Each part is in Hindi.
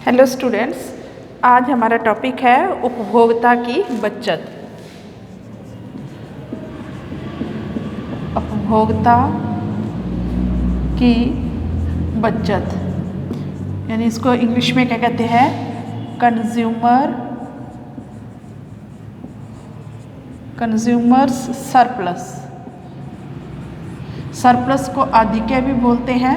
हेलो स्टूडेंट्स, आज हमारा टॉपिक है उपभोक्ता की बचत। उपभोक्ता की बचत यानी इसको इंग्लिश में क्या कहते हैं? Consumers surplus. सरप्लस को आधिक्य भी बोलते हैं।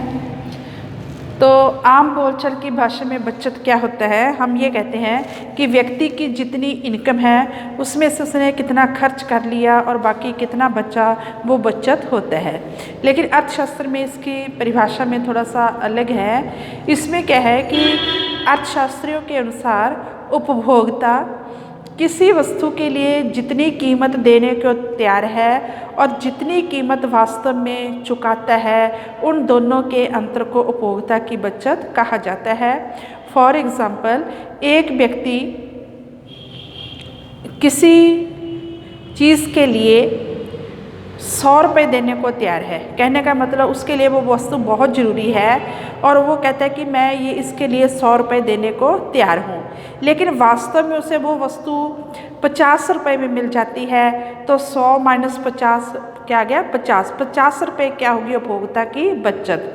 तो आम बोलचाल की भाषा में बचत क्या होता है? हम ये कहते हैं कि व्यक्ति की जितनी इनकम है उसमें से उसने कितना खर्च कर लिया और बाकी कितना बचा, वो बचत होता है। लेकिन अर्थशास्त्र में इसकी परिभाषा में थोड़ा सा अलग है। इसमें क्या है कि अर्थशास्त्रियों के अनुसार उपभोक्ता किसी वस्तु के लिए जितनी कीमत देने को तैयार है और जितनी कीमत वास्तव में चुकाता है, उन दोनों के अंतर को उपभोक्ता की बचत कहा जाता है। फॉर एग्ज़ाम्पल, एक व्यक्ति किसी चीज़ के लिए 100 रुपये देने को तैयार है। कहने का मतलब उसके लिए वो वस्तु बहुत ज़रूरी है और वो कहता है कि मैं ये इसके लिए 100 रुपये देने को तैयार हूँ। लेकिन वास्तव में उसे वो वस्तु 50 रुपये में मिल जाती है। तो 100 माइनस 50 क्या आ गया? 50 रुपये क्या होगी उपभोक्ता की बचत।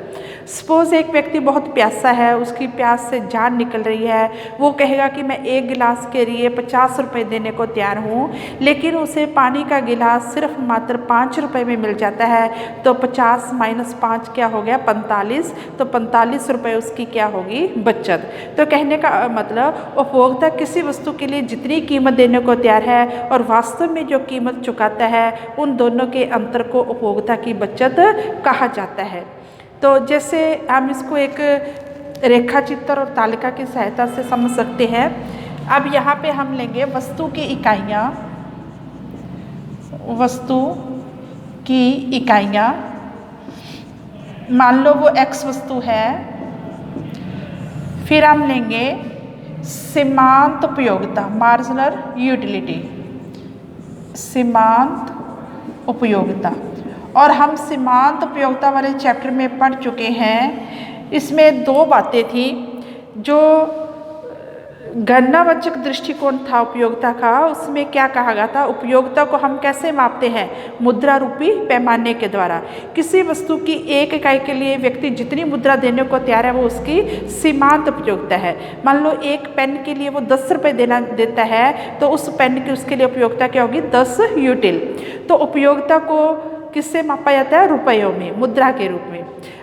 सपोज़ एक व्यक्ति बहुत प्यासा है, उसकी प्यास से जान निकल रही है, वो कहेगा कि मैं एक गिलास के लिए 50 रुपये देने को तैयार हूँ, लेकिन उसे पानी का गिलास सिर्फ मात्र 5 रुपये में मिल जाता है। तो 50 माइनस 5 क्या हो गया? 45। तो 45 रुपये उसकी क्या होगी? बचत। तो कहने का मतलब उपभोक्ता किसी वस्तु के लिए जितनी कीमत देने को तैयार है और वास्तव में जो कीमत चुकाता है, उन दोनों के अंतर को उपभोक्ता की बचत कहा जाता है। तो जैसे हम इसको एक रेखा चित्र और तालिका की सहायता से समझ सकते हैं। अब यहाँ पे हम लेंगे वस्तु की इकाइयाँ। वस्तु की इकाइयाँ, मान लो वो x वस्तु है। फिर हम लेंगे सीमांत उपयोगिता, मार्जिनल यूटिलिटी, सीमांत उपयोगिता। और हम सीमांत उपयोगिता वाले चैप्टर में पढ़ चुके हैं। इसमें दो बातें थी। जो गणनावाचक दृष्टिकोण था उपयोगिता का, उसमें क्या कहा गया था? उपयोगिता को हम कैसे मापते हैं? मुद्रा रूपी पैमाने के द्वारा। किसी वस्तु की एक इकाई के लिए व्यक्ति जितनी मुद्रा देने को तैयार है, वो उसकी सीमांत उपयोगिता है। मान लो एक पेन के लिए वो 10 रुपये देता है, तो उस पेन की उसके लिए उपयोगिता क्या होगी? 10 यूटिल। तो उपयोगिता को किससे मापा जाता है? रुपयों में, मुद्रा के रूप में।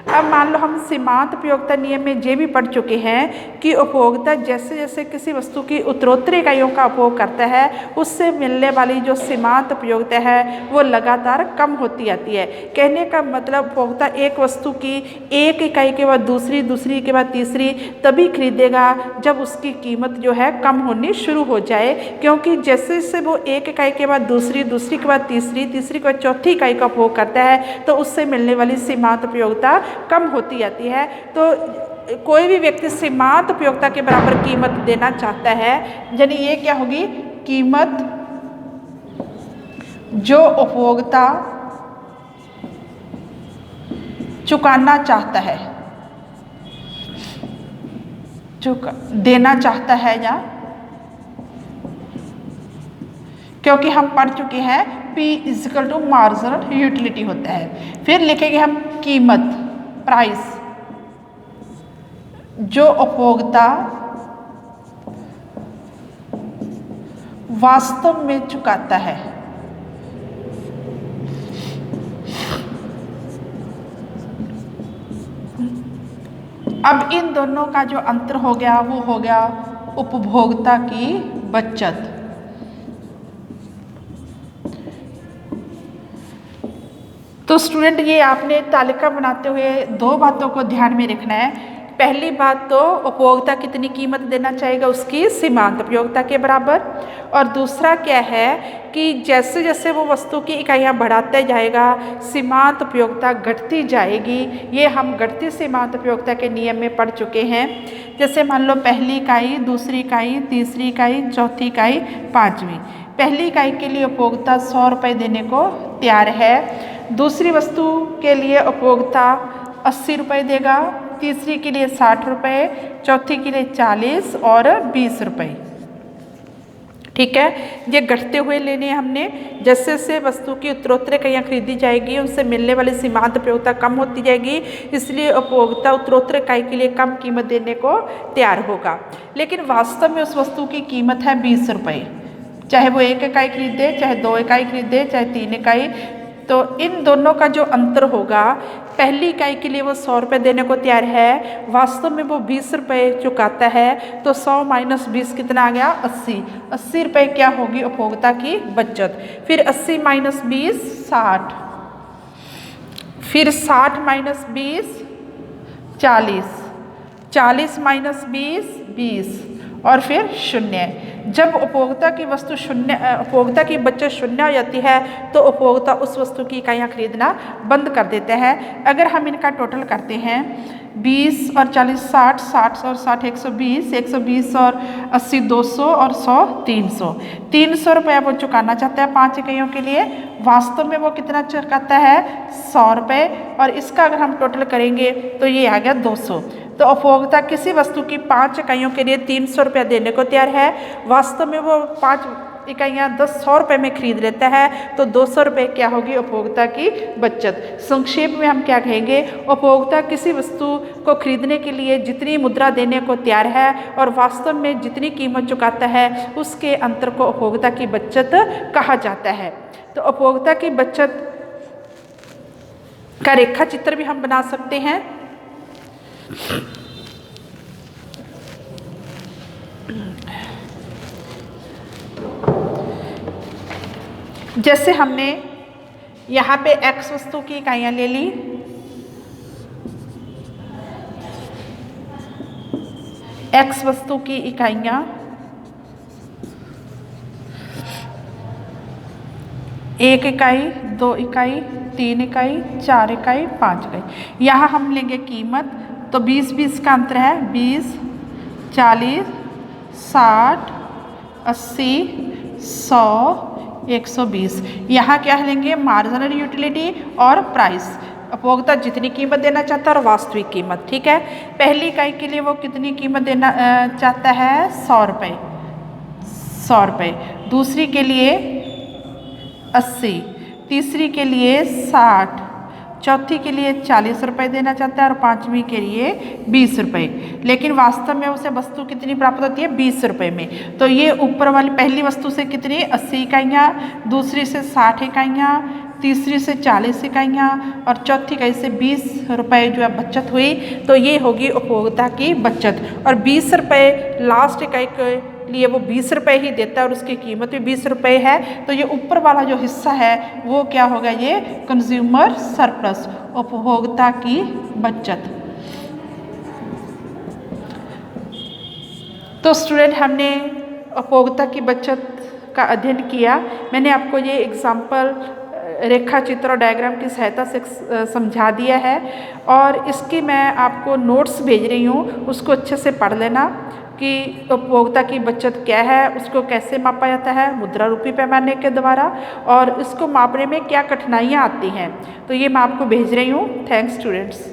अब मान लो हम सीमांत उपयोगिता नियम में ये भी पढ़ चुके हैं कि उपभोक्ता जैसे जैसे किसी वस्तु की उत्तरोत्तर इकाइयों का उपभोग करता है, उससे मिलने वाली जो सीमांत उपयोगिता है वो लगातार कम होती आती है। कहने का मतलब उपभोक्ता एक वस्तु की एक इकाई के बाद दूसरी, दूसरी के बाद तीसरी तभी खरीदेगा जब उसकी कीमत जो है कम होनी शुरू हो जाए। क्योंकि जैसे जैसे वो एक इकाई के बाद दूसरी, दूसरी के बाद तीसरी, तीसरी के बाद चौथी इकाई का उपभोग करता है, तो उससे मिलने वाली सीमांत उपयोगिता कम होती जाती है। तो कोई भी व्यक्ति सीमांत उपयोगिता के बराबर कीमत देना चाहता है, यानी ये क्या होगी? कीमत जो उपभोक्ता चुकाना चाहता है, देना चाहता है, या क्योंकि हम पढ़ चुके हैं P is equal to marginal utility होता है। फिर लिखेंगे हम कीमत, प्राइस, जो उपभोक्ता वास्तव में चुकाता है। अब इन दोनों का जो अंतर हो गया वो हो गया उपभोक्ता की बचत। तो स्टूडेंट, ये आपने तालिका बनाते हुए दो बातों को ध्यान में रखना है। पहली बात तो उपभोक्ता कितनी कीमत देना चाहेगा? उसकी सीमांत उपयोगिता के बराबर। और दूसरा क्या है कि जैसे जैसे वो वस्तु की इकाइयाँ बढ़ाते जाएगा, सीमांत उपयोगिता घटती जाएगी। ये हम घटती सीमांत उपयोगिता के नियम में पढ़ चुके हैं। जैसे मान लो पहली इकाई, दूसरी इकाई, तीसरी इकाई, चौथी इकाई, पाँचवीं। पहली इकाई के लिए उपभोक्ता 100 रुपये देने को तैयार है। दूसरी वस्तु के लिए उपभोक्ता 80 रुपये देगा। तीसरी के लिए 60 रुपये, चौथी के लिए 40 और 20 रुपये। ठीक है, ये घटते हुए लेने हमने। जैसे जैसे वस्तु की उत्तरोत्तर इकाइयाँ खरीदी जाएगी उनसे मिलने वाली सीमांत उपयोगिता कम होती जाएगी, इसलिए उपभोक्ता उत्तरोत्तर इकाई के लिए कम कीमत देने को तैयार होगा। लेकिन वास्तव में उस वस्तु की कीमत है 20 रुपये, चाहे वो 1 इकाई खरीदे, चाहे 2 इकाई खरीदे, चाहे 3 इकाई। तो इन दोनों का जो अंतर होगा, पहली इकाई के लिए वो 100 रुपये देने को तैयार है, वास्तव में वो 20 रुपये चुकाता है। तो 100 माइनस 20 कितना आ गया? 80। 80 रुपये क्या होगी उपभोक्ता की बचत। फिर 80 माइनस 20 60, फिर 60 माइनस 20 40, 40 माइनस 20 20 और फिर 0। जब उपभोक्ता की वस्तु उपभोक्ता की बचत 0 हो जाती है तो उपभोक्ता उस वस्तु की इकाइयाँ खरीदना बंद कर देते हैं। अगर हम इनका टोटल करते हैं 20 और 40 60, 60 और 60 120, 120 और 80 200 और 100 300। 300 रुपये वो चुकाना चाहता है 5 इकाइयों के लिए, वास्तव में वो कितना चुकाता है? 100 रुपये। और इसका अगर हम टोटल करेंगे तो ये आ गया 200। तो उपभोक्ता किसी वस्तु की 5 इकाइयों के लिए 300 रुपये देने को तैयार है, वास्तव में वो 5 इकाइयाँ 100 रुपये में खरीद लेता है। तो 200 रुपये क्या होगी उपभोक्ता की बचत। संक्षेप में हम क्या कहेंगे, उपभोक्ता किसी वस्तु को खरीदने के लिए जितनी मुद्रा देने को तैयार है और वास्तव में जितनी कीमत चुकाता है उसके अंतर को उपभोक्ता की बचत कहा जाता है। तो उपभोक्ता की बचत का रेखा चित्र भी हम बना सकते हैं। जैसे हमने यहाँ पे x वस्तु की इकाइयाँ ले ली, x वस्तु की इकाइयाँ 1 इकाई, 2 इकाई, 3 इकाई, 4 इकाई, 5 इकाई। यहाँ हम लेंगे कीमत, तो 20-20 का अंतर है, 20 40 60 80 100 120। यहाँ क्या लेंगे? मार्जिनल यूटिलिटी और प्राइस, उपभोक्ता जितनी कीमत देना चाहता है और वास्तविक कीमत। ठीक है, पहली इकाई के लिए वो कितनी कीमत देना चाहता है? 100 रुपये, 100 रुपये। दूसरी के लिए 80, तीसरी के लिए 60, चौथी के लिए 40 रुपये देना चाहता है और 5वीं के लिए 20 रुपये। लेकिन वास्तव में उसे वस्तु कितनी प्राप्त होती है? 20 रुपये में। तो ये ऊपर वाली पहली वस्तु से कितनी? 80 इकाइयाँ, दूसरी से 60 इकाइयाँ, तीसरी से 40 इकाइयाँ और चौथी इकाई से 20 रुपये जो है बचत हुई। तो ये होगी उपभोक्ता की बचत। और 20 रुपये लास्ट इकाई के लिए वो 20 रुपये ही देता है और उसकी कीमत भी 20 रुपये है। तो ये ऊपर वाला जो हिस्सा है वो क्या होगा? ये कंज्यूमर सरप्लस, उपभोक्ता की बचत। तो स्टूडेंट, हमने उपभोक्ता की बचत का अध्ययन किया। मैंने आपको ये एग्जाम्पल रेखा चित्र और डायग्राम की सहायता से समझा दिया है और इसकी मैं आपको नोट्स भेज रही हूँ, उसको अच्छे से पढ़ लेना कि उपभोक्ता की बचत क्या है, उसको कैसे मापा जाता है मुद्रा रूपी पैमाने के द्वारा और इसको मापने में क्या कठिनाइयाँ आती हैं। तो ये मैं आपको भेज रही हूँ। Thanks students.